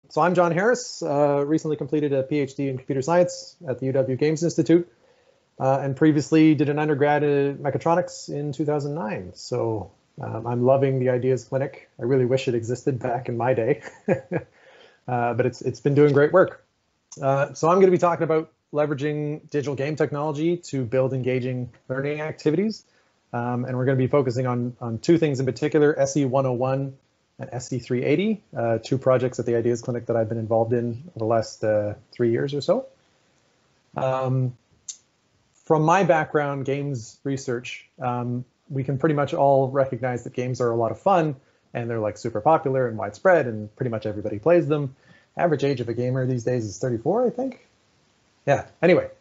So I'm John Harris, recently completed a PhD in computer science at the UW Games Institute, and previously did an undergrad in mechatronics in 2009. So I'm loving the Ideas Clinic. I really wish it existed back in my day, but it's been doing great work. So I'm going to be talking about leveraging digital game technology to build engaging learning activities. And we're going to be focusing on two things in particular, SE 101 and SE 380, two projects at the Ideas Clinic that I've been involved in over the last 3 years or so. From my background, games research, we can pretty much all recognize that games are a lot of fun and they're like super popular and widespread and pretty much everybody plays them. Average age of a gamer these days is 34, I think. Yeah, anyway.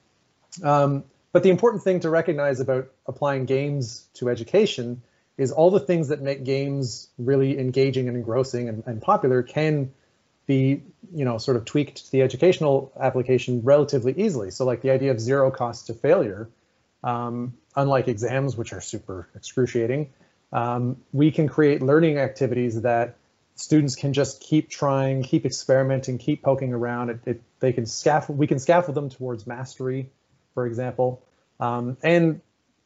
But the important thing to recognize about applying games to education is all the things that make games really engaging and engrossing and popular can be, sort of tweaked to the educational application relatively easily. So like the idea of zero cost to failure, unlike exams, which are super excruciating, we can create learning activities that students can just keep trying, keep experimenting, keep poking around. We can scaffold them towards mastery, for example. And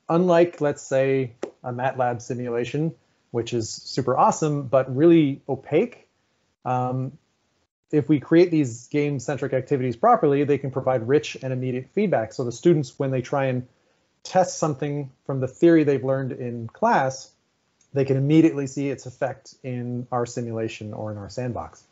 unlike, let's say, a MATLAB simulation, which is super awesome, but really opaque, if we create these game-centric activities properly, they can provide rich and immediate feedback. So the students, when they try and test something from the theory they've learned in class, they can immediately see its effect in our simulation or in our sandbox.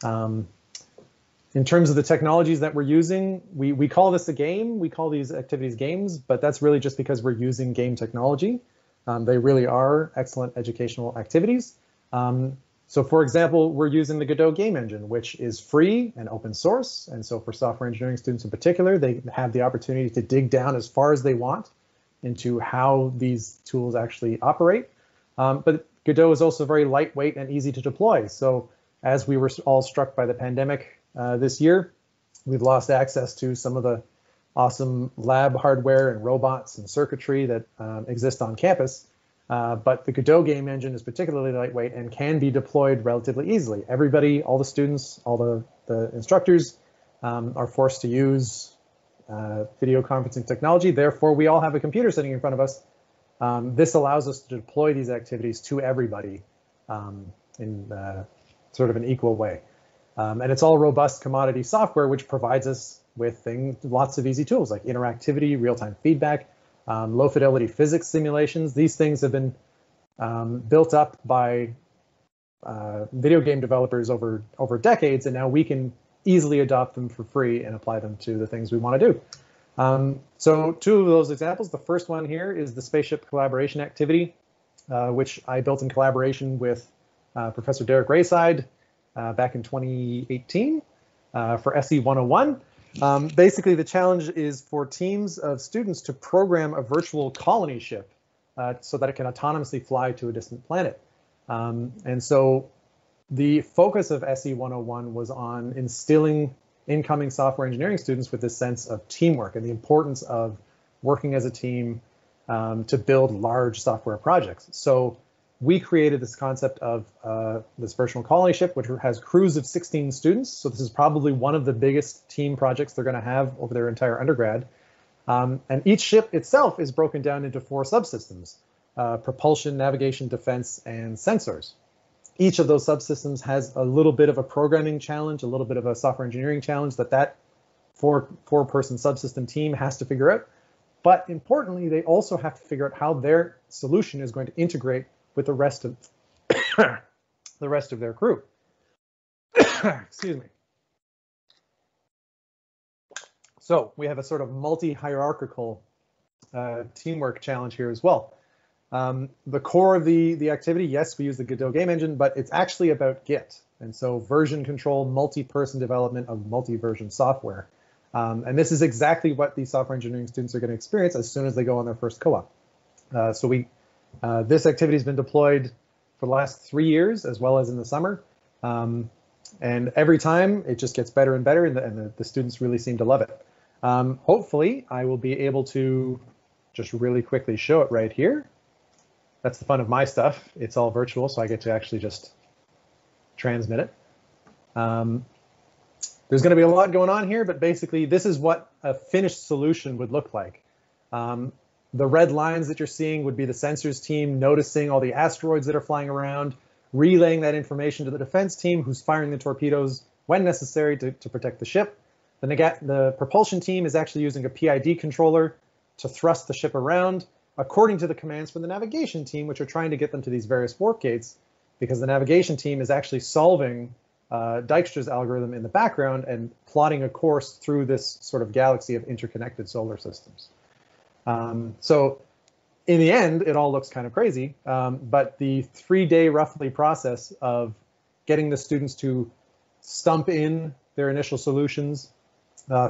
In terms of the technologies that we're using, we call this a game. We call these activities games, but that's really just because we're using game technology. They really are excellent educational activities. So for example, we're using the Godot game engine, which is free and open source. And so for software engineering students in particular, they have the opportunity to dig down as far as they want into how these tools actually operate. But Godot is also very lightweight and easy to deploy. So as we were all struck by the pandemic this year, we've lost access to some of the awesome lab hardware and robots and circuitry that exist on campus. But the Godot game engine is particularly lightweight and can be deployed relatively easily. Everybody, all the students, all the instructors are forced to use video conferencing technology. Therefore, we all have a computer sitting in front of us. This allows us to deploy these activities to everybody in sort of an equal way. And it's all robust commodity software, which provides us with lots of easy tools like interactivity, real-time feedback, low fidelity physics simulations. These things have been built up by video game developers over decades, and now we can easily adopt them for free and apply them to the things we want to do. So two of those examples, the first one here is the Spaceship collaboration activity, which I built in collaboration with Professor Derek Rayside back in 2018 for SE 101. Basically, the challenge is for teams of students to program a virtual colony ship so that it can autonomously fly to a distant planet. And so the focus of SE 101 was on instilling incoming software engineering students with this sense of teamwork and the importance of working as a team to build large software projects. So we created this concept of this virtual colony ship, which has crews of 16 students. So this is probably one of the biggest team projects they're going to have over their entire undergrad. And each ship itself is broken down into 4 subsystems: propulsion, navigation, defense, and sensors. Each of those subsystems has a little bit of a programming challenge, a little bit of a software engineering challenge that four-person subsystem team has to figure out. But importantly, they also have to figure out how their solution is going to integrate with the rest of their crew. Excuse me. So we have a sort of multi-hierarchical teamwork challenge here as well. The core of the activity, yes, we use the Godot game engine, but it's actually about Git. And so version control, multi-person development of multi-version software. And this is exactly what these software engineering students are going to experience as soon as they go on their first co-op. This activity has been deployed for the last 3 years, as well as in the summer. And every time it just gets better and better, and the students really seem to love it. Hopefully, I will be able to just really quickly show it right here. That's the fun of my stuff. It's all virtual, so I get to actually just transmit it. There's going to be a lot going on here, but basically this is what a finished solution would look like. The red lines that you're seeing would be the sensors team noticing all the asteroids that are flying around, relaying that information to the defense team who's firing the torpedoes when necessary to protect the ship. The propulsion team is actually using a PID controller to thrust the ship around according to the commands from the navigation team, which are trying to get them to these various warp gates, because the navigation team is actually solving Dijkstra's algorithm in the background and plotting a course through this sort of galaxy of interconnected solar systems. So in the end, it all looks kind of crazy, but the 3-day roughly process of getting the students to stump in their initial solutions,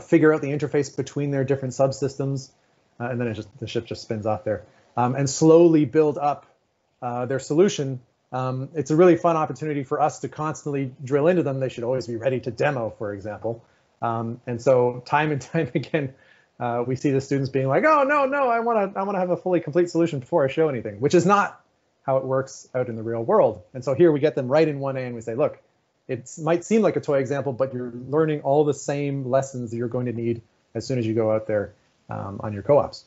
figure out the interface between their different subsystems, and then the ship just spins off there, and slowly build up their solution. It's a really fun opportunity for us to constantly drill into them. They should always be ready to demo, for example. And so time and time again, we see the students being like, oh, no, I want to have a fully complete solution before I show anything, which is not how it works out in the real world. And so here we get them right in 1A and we say, look, it might seem like a toy example, but you're learning all the same lessons that you're going to need as soon as you go out there on your co-ops.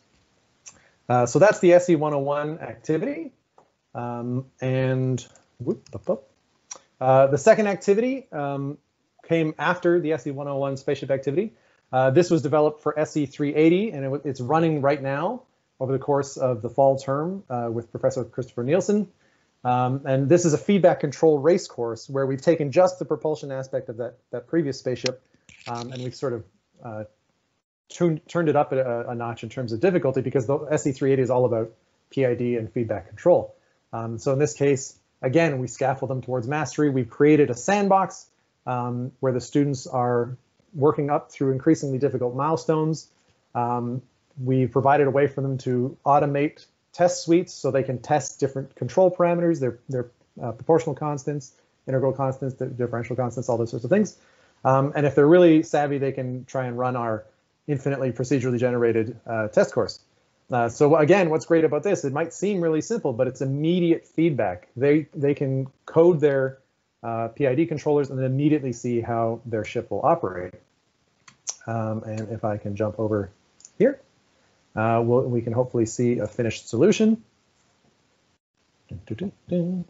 So that's the SE 101 activity. The second activity came after the SE 101 spaceship activity. This was developed for SE 380, and it's running right now over the course of the fall term with Professor Christopher Nielsen. And this is a feedback control race course where we've taken just the propulsion aspect of that previous spaceship, and we've sort of turned it up a notch in terms of difficulty, because the SE 380 is all about PID and feedback control. So in this case, again, we scaffold them towards mastery. We've created a sandbox where the students are working up through increasingly difficult milestones. We've provided a way for them to automate test suites so they can test different control parameters, their proportional constants, integral constants, differential constants, all those sorts of things. And if they're really savvy, they can try and run our infinitely procedurally generated test course. So again, what's great about this, it might seem really simple, but it's immediate feedback. They can code their PID controllers and then immediately see how their ship will operate. And if I can jump over here, we can hopefully see a finished solution. And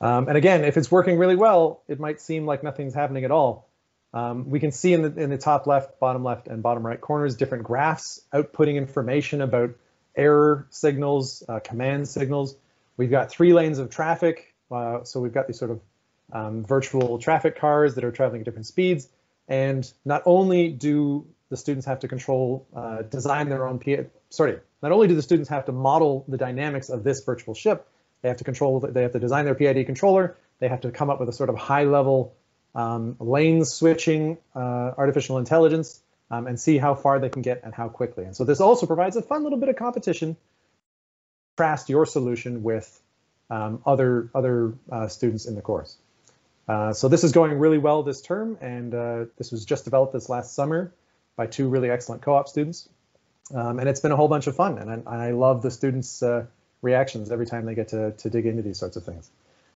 again, if it's working really well, it might seem like nothing's happening at all. We can see in the top left, and bottom right corners different graphs outputting information about error signals, command signals. We've got 3 lanes of traffic, so we've got these sort of virtual traffic cars that are traveling at different speeds. And not only do the students have to design their own not only do the students have to model the dynamics of this virtual ship, they have to design their PID controller. They have to come up with a sort of high-level lane switching artificial intelligence and see how far they can get and how quickly. And so this also provides a fun little bit of competition. Contrast your solution with other students in the course. So this is going really well this term, and this was just developed this last summer by 2 really excellent co-op students. And it's been a whole bunch of fun, and I love the students' reactions every time they get to dig into these sorts of things.